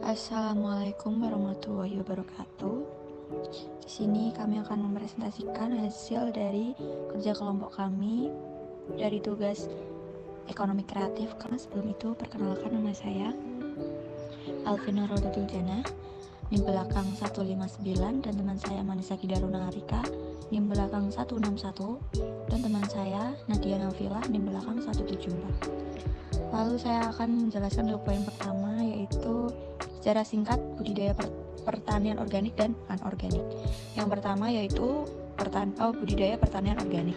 Assalamualaikum warahmatullahi wabarakatuh. Di sini kami akan mempresentasikan hasil dari kerja kelompok kami dari tugas ekonomi kreatif. Karena sebelum itu perkenalkan, nama saya Alvina Rodatul Jana, NIM belakang 159, dan teman saya Manisa Kidaruna Harika, NIM belakang 161, dan teman saya Nadia Nafila, NIM belakang 174. Lalu saya akan menjelaskan dulu poin pertama, yaitu secara singkat budidaya pertanian organik dan anorganik. Yang pertama yaitu budidaya pertanian organik.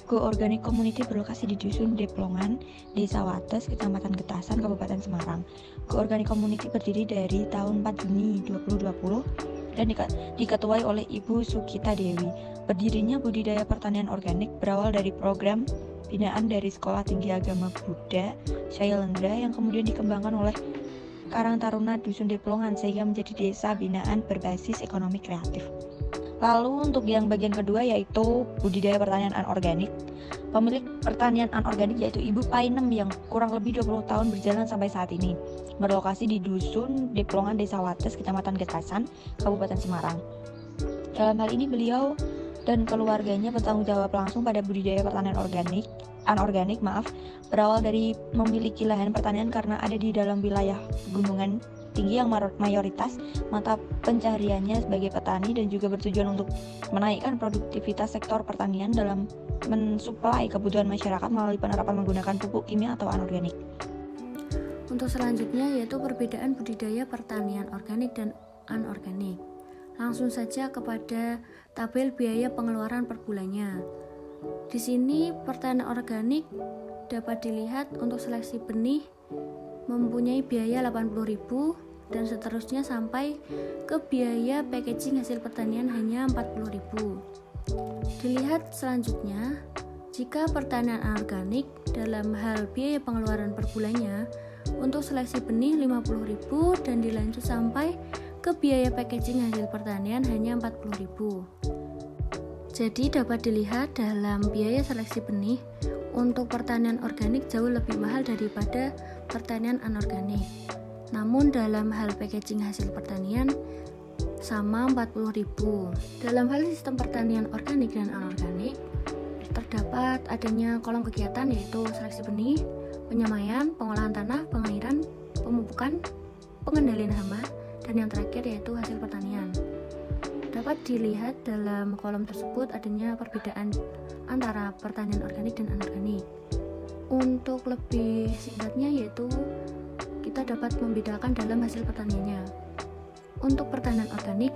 Go Organic Community berlokasi di Dusun Deplongan, Desa Wates, Kecamatan Getasan, Kabupaten Semarang. Go Organic Community berdiri dari tahun 4 Juni 2020 dan diketuai oleh Ibu Sukita Dewi. Berdirinya budidaya pertanian organik berawal dari program binaan dari Sekolah Tinggi Agama Buddha Syailendra yang kemudian dikembangkan oleh Karang Taruna Dusun Deplongan sehingga menjadi desa binaan berbasis ekonomi kreatif. Lalu untuk yang bagian kedua yaitu budidaya pertanian anorganik. Pemilik pertanian anorganik yaitu Ibu Painem yang kurang lebih 20 tahun berjalan sampai saat ini. Berlokasi di Dusun Deplongan, Desa Wates, Kecamatan Getasan, Kabupaten Semarang. Dalam hal ini beliau dan keluarganya bertanggung jawab langsung pada budidaya pertanian anorganik berawal dari memiliki lahan pertanian karena ada di dalam wilayah pegunungan tinggi yang mayoritas mata pencahariannya sebagai petani, dan juga bertujuan untuk menaikkan produktivitas sektor pertanian dalam mensuplai kebutuhan masyarakat melalui penerapan menggunakan pupuk kimia atau anorganik. Untuk selanjutnya yaitu perbedaan budidaya pertanian organik dan anorganik. Langsung saja kepada tabel biaya pengeluaran per bulannya. Di sini pertanian organik dapat dilihat untuk seleksi benih mempunyai biaya 80.000 dan seterusnya sampai ke biaya packaging hasil pertanian hanya 40.000. Dilihat selanjutnya, jika pertanian anorganik dalam hal biaya pengeluaran per bulannya untuk seleksi benih 50.000 dan dilanjut sampai ke biaya packaging hasil pertanian hanya 40.000. Jadi dapat dilihat dalam biaya seleksi benih untuk pertanian organik jauh lebih mahal daripada pertanian anorganik. Namun dalam hal packaging hasil pertanian sama 40.000. Dalam hal sistem pertanian organik dan anorganik terdapat adanya kolom kegiatan yaitu seleksi benih, penyemaian, pengolahan tanah, pengairan, pemupukan, pengendalian hama, dan yang terakhir yaitu hasil pertanian. Dapat dilihat dalam kolom tersebut adanya perbedaan antara pertanian organik dan anorganik. Untuk lebih singkatnya yaitu kita dapat membedakan dalam hasil pertaniannya. Untuk pertanian organik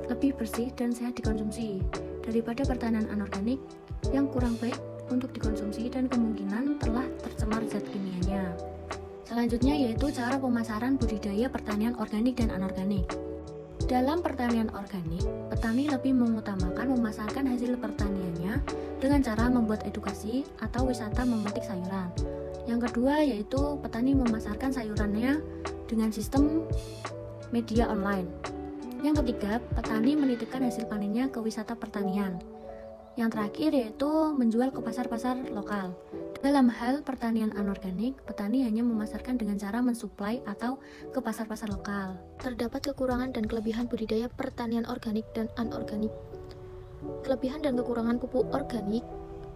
lebih bersih dan sehat dikonsumsi daripada pertanian anorganik yang kurang baik untuk dikonsumsi dan kemungkinan telah tercemar zat kimianya. Selanjutnya yaitu cara pemasaran budidaya pertanian organik dan anorganik. Dalam pertanian organik, petani lebih mengutamakan memasarkan hasil pertaniannya dengan cara membuat edukasi atau wisata memetik sayuran. Yang kedua yaitu petani memasarkan sayurannya dengan sistem media online. Yang ketiga, petani menitipkan hasil panennya ke wisata pertanian. Yang terakhir yaitu menjual ke pasar-pasar lokal. Dalam hal pertanian anorganik, petani hanya memasarkan dengan cara mensuplai atau ke pasar-pasar lokal. Terdapat kekurangan dan kelebihan budidaya pertanian organik dan anorganik. Kelebihan dan kekurangan pupuk organik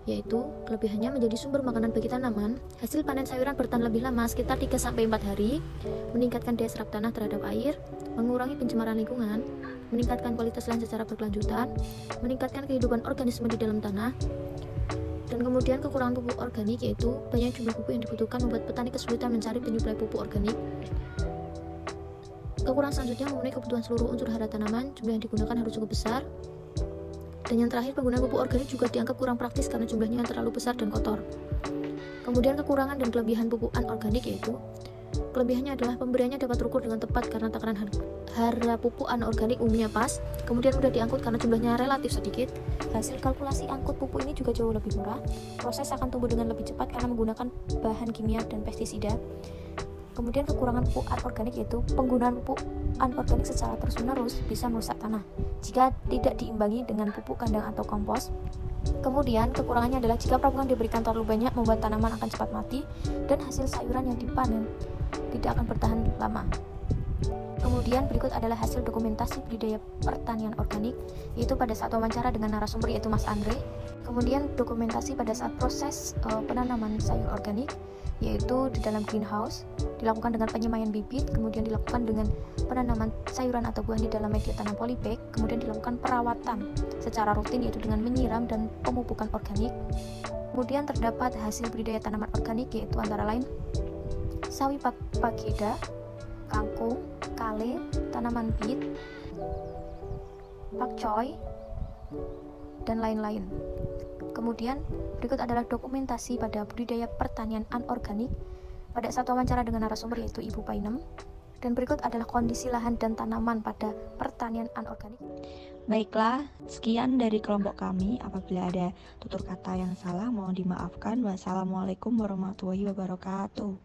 yaitu kelebihannya menjadi sumber makanan bagi tanaman, hasil panen sayuran bertahan lebih lama sekitar 3-4 hari, meningkatkan daya serap tanah terhadap air, mengurangi pencemaran lingkungan, meningkatkan kualitas lahan secara berkelanjutan, meningkatkan kehidupan organisme di dalam tanah. Dan kemudian kekurangan pupuk organik yaitu banyak jumlah pupuk yang dibutuhkan membuat petani kesulitan mencari penyuplai pupuk organik. Kekurangan selanjutnya memenuhi kebutuhan seluruh unsur hara tanaman, jumlah yang digunakan harus cukup besar. Dan yang terakhir, penggunaan pupuk organik juga dianggap kurang praktis karena jumlahnya yang terlalu besar dan kotor. Kemudian kekurangan dan kelebihan pupuk anorganik yaitu kelebihannya adalah pemberiannya dapat terukur dengan tepat karena takaran hara pupuk anorganik umumnya pas, kemudian mudah diangkut karena jumlahnya relatif sedikit. Hasil kalkulasi angkut pupuk ini juga jauh lebih murah. Proses akan tumbuh dengan lebih cepat karena menggunakan bahan kimia dan pestisida. Kemudian kekurangan pupuk anorganik yaitu penggunaan pupuk anorganik secara terus-menerus bisa merusak tanah jika tidak diimbangi dengan pupuk kandang atau kompos. Kemudian kekurangannya adalah jika peramukan diberikan terlalu banyak membuat tanaman akan cepat mati dan hasil sayuran yang dipanen tidak akan bertahan lama. Kemudian berikut adalah hasil dokumentasi budidaya pertanian organik, yaitu pada saat wawancara dengan narasumber yaitu Mas Andre. Kemudian dokumentasi pada saat proses penanaman sayur organik, yaitu di dalam greenhouse, dilakukan dengan penyemaian bibit, kemudian dilakukan dengan penanaman sayuran atau buah di dalam media tanam polybag, kemudian dilakukan perawatan secara rutin yaitu dengan menyiram dan pemupukan organik. Kemudian terdapat hasil budidaya tanaman organik yaitu antara lain sawi pakeda, kangkung, kale, tanaman bit, pakcoy, dan lain-lain. Kemudian berikut adalah dokumentasi pada budidaya pertanian anorganik pada saat wawancara dengan narasumber yaitu Ibu Painem. Dan berikut adalah kondisi lahan dan tanaman pada pertanian anorganik. Baiklah, sekian dari kelompok kami. Apabila ada tutur kata yang salah mohon dimaafkan. Wassalamualaikum warahmatullahi wabarakatuh.